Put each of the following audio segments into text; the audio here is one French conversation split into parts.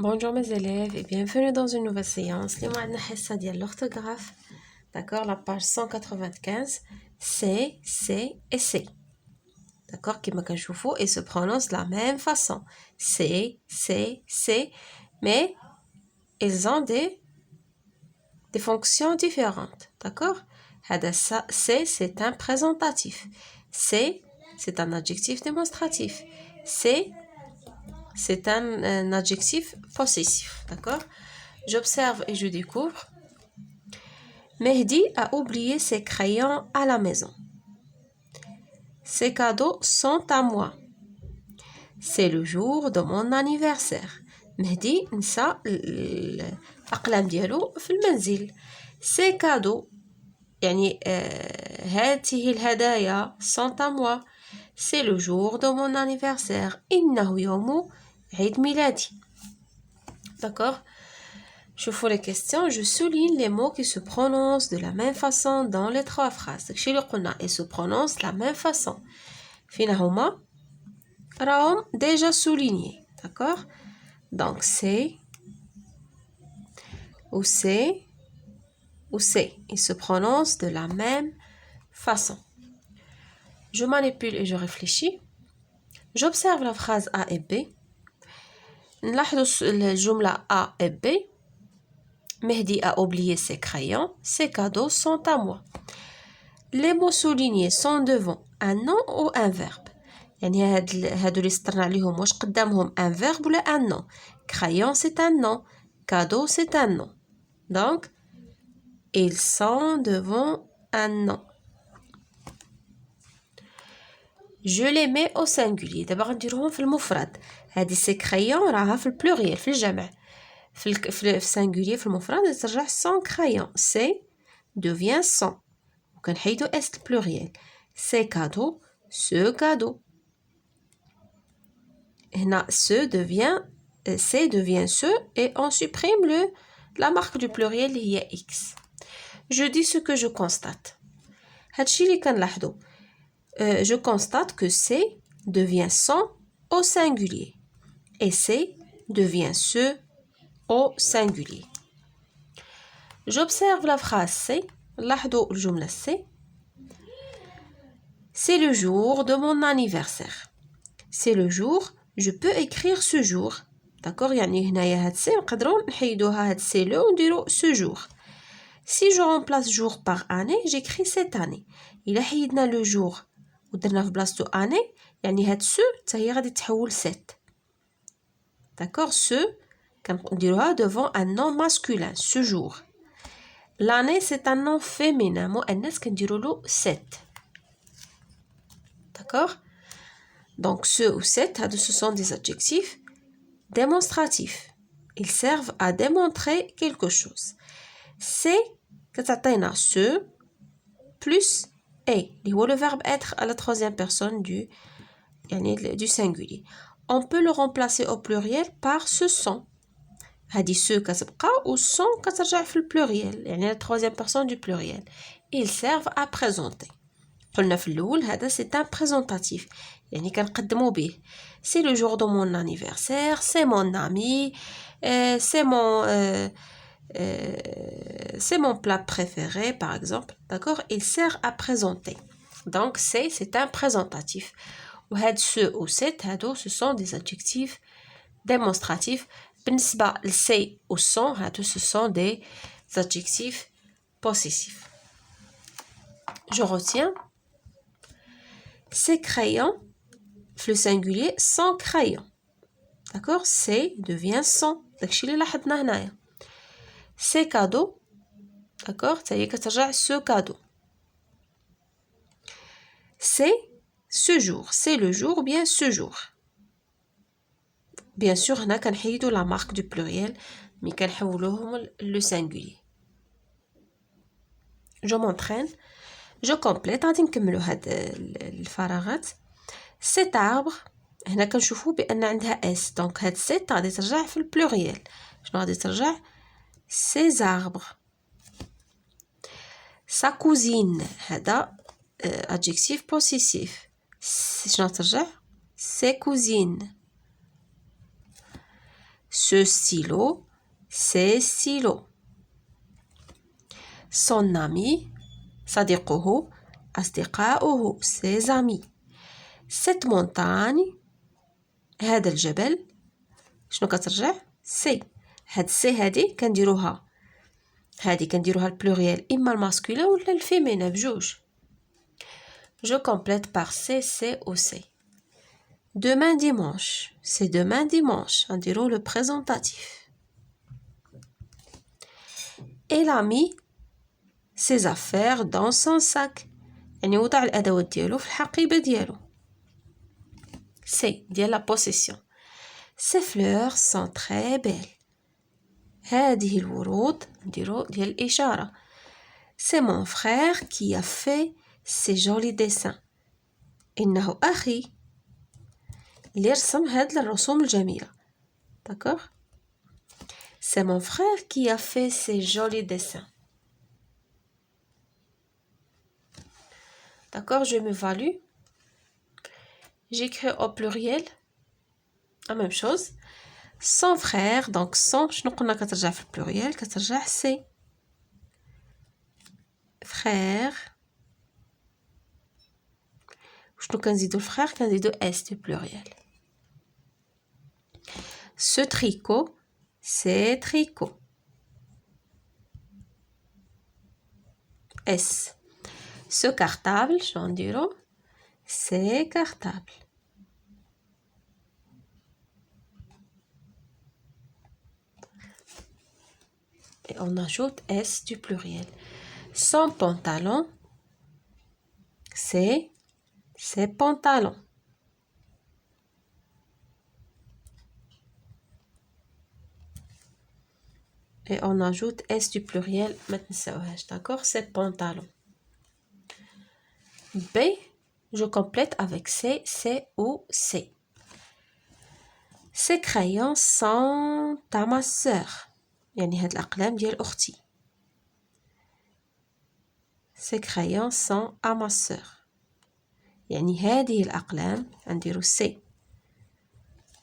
Bonjour mes élèves et bienvenue dans une nouvelle séance. Les mots de l'orthographe. D'accord, la page 195. C, C et C. D'accord, qui et se prononce de la même façon. C, C, C. Mais ils ont des fonctions différentes. D'accord? C, c'est un présentatif. C, c'est un adjectif démonstratif. C, c'est un adjectif possessif. D'accord? J'observe et je découvre. Mehdi a oublié ses crayons à la maison. Ces cadeaux sont à moi. C'est le jour de mon anniversaire. مهدي نسى الأقلام ديالو في المنزل. Ces cadeaux يعني هذه الهدايا sont à moi. C'est le jour de mon anniversaire. إنه يوم عيد ميلادي. D'accord? Je fais les questions, je souligne les mots qui se prononcent de la même façon dans les trois phrases. Ils se prononcent de la même façon. Finalement, راهم déjà souligné. D'accord? Donc, c'est ou c'est ou c'est. Ils se prononcent de la même façon. Je manipule et je réfléchis. J'observe la phrase A et B. نلاحظ الجملة A et B. Mehdi a oublié ses crayons. Ses cadeaux sont à moi. Les mots soulignés sont devant un nom ou un verbe. يعني هادو اللي سطرنا عليهم واش قدامهم un verbe ولا un nom. Crayon c'est un nom. Cadeau c'est un nom. Donc ils sont devant un nom. Je les mets au singulier. دابا غنديرهم في المفرد. هادي سي crayon راها في البلوريال في الجمع. في السنجولير في المفرد ترجع son crayon. C'est devient son. وكنحيدو اس البلوريال. C'est cadeau, ce cadeau. هنا ce devient c'est devient ce et on supprime la marque du pluriel اللي هي x. Je dis ce que je constate. هادشي اللي كنلاحظو. Je constate que c'est devient son au singulier et c'est devient ce au singulier. J'observe la phrase C. لاحظوا الجملة C. C'est le jour de mon anniversaire. C'est le jour, je peux écrire ce jour. D'accord? يعني هنايا هاد C نقدروا نحيدوها هاد C لو ونديرو ce jour. Si je remplace jour par année, j'écris cette année. إلا حيدنا le jour ودرنا في بلاصتو année يعني هاد ce حتى هي غادي تحول set. D'accord? Ce كنديروها devant un nom masculin, ce jour. L'année c'est un nom féminin, مؤنث كنديرو له set. D'accord? Donc ce ou cette, ce sont des adjectifs démonstratifs. Ils servent à démontrer quelque chose. C'est كتعطينا ce plus est, اللي هو le verbe être à la troisième personne du singulier. On peut le remplacer au pluriel par ce sont. هادي ce كتبقى و sont كترجع في البلوريال يعني la troisième personne du pluriel. Ils servent à présenter. قلنا في الأول هذا c'est un présentatif يعني كنقدمو به. C'est le jour de mon anniversaire, c'est mon ami, c'est mon plat préféré par exemple. D'accord? Il sert à présenter. Donc c'est un présentatif. وهاد ce ou cette هادو ce sont des adjectifs démonstratifs. بالنسبة لسي ou sont هادو ce sont des adjectifs possessifs. Je retiens ces crayons, le singulier, sans crayon. D'accord? C'est devient son. داكشي اللي لاحظنا هنايا. Ces cadeaux. D'accord? Ça y est كترجع ce cadeau. C'est ce jour. C'est le jour ou bien ce jour. Bien sûr هنا كنحيدو la marque du pluriel mais كنحولوهم le singulier. Je m'entraîne. Je complète. غادي نكملو هاد الفراغات. Cet arbre هنا كنشوفو بان عندها s دونك هاد set غادي ترجع في البلوريال. شنو غادي ترجع؟ ces arbres. Sa cousine هذا adjectif possessif. شنو ترجع؟ ses cousines. Ce stylo, c'est stylo. Son ami, صديقه, أصدقاؤه, ses amis. Cette montagne, هذا الجبل, شنو كترجع؟ سي. هاد السي هادي كنديروها البلوريال إما الماسكولين ولا الفيمينين بجوج. Je complète par C ou C. Demain dimanche, c'est demain dimanche. نديرو le présentatif. Elle a mis ses affaires dans son sac. يعني وضع الأدوات ديالو في الحقيبة ديالو. C ديال la possession. Ces fleurs sont très belles. هذه الورود نديرو ديال الإشارة. C'est mon frère qui a fait ces jolis dessins. إنه أخي اللي رسم هاد الرسوم الجميلة. D'accord? C'est mon frère qui a fait ces jolis dessins. D'accord? Je m'évalue. J'écris au pluriel. La même chose. Son frère, donc son, شنو قلنا كترجع في البلوريال كترجع سي. Frère. شنو كنزيدو الفخير كنزيدو اس du pluriel. Ce tricot, c'est tricot. S. Ce cartable, شنو نديرو؟ c'est cartable. Et on ajoute S du pluriel. Son pantalon, c'est ses pantalons. Et on ajoute S du pluriel, d'accord? Ses pantalons. B, je complète avec C, C ou C. Ces crayons sont à ma sœur. يعني هاد الأقلام ديال أختي. Ces crayons sont à ma sœur. يعني هذه الأقلام نديرو C.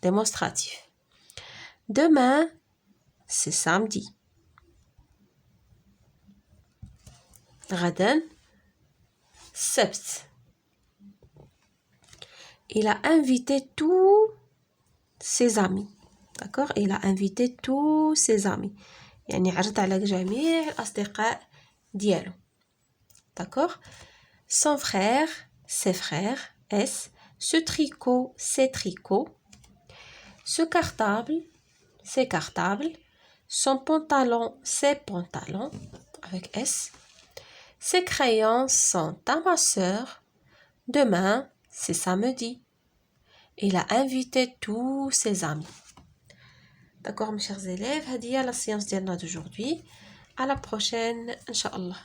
Démonstratif. Demain, c'est samedi. غدا السبت. Il a invité tous ses amis. D'accord? Il a invité tous ses amis. يعني عرض على جميع الأصدقاء ديالو. D'accord? Son frère, ses frères, S. Ce tricot, ses tricots. Ce cartable, ses cartables. Son pantalon, ses pantalons, avec S. Ses crayons sont à ma sœur. Demain, c'est samedi. Il a invité tous ses amis. D'accord, mes chers élèves, هذه هي la séance ديالنا d'aujourd'hui. À la prochaine, Inch'Allah.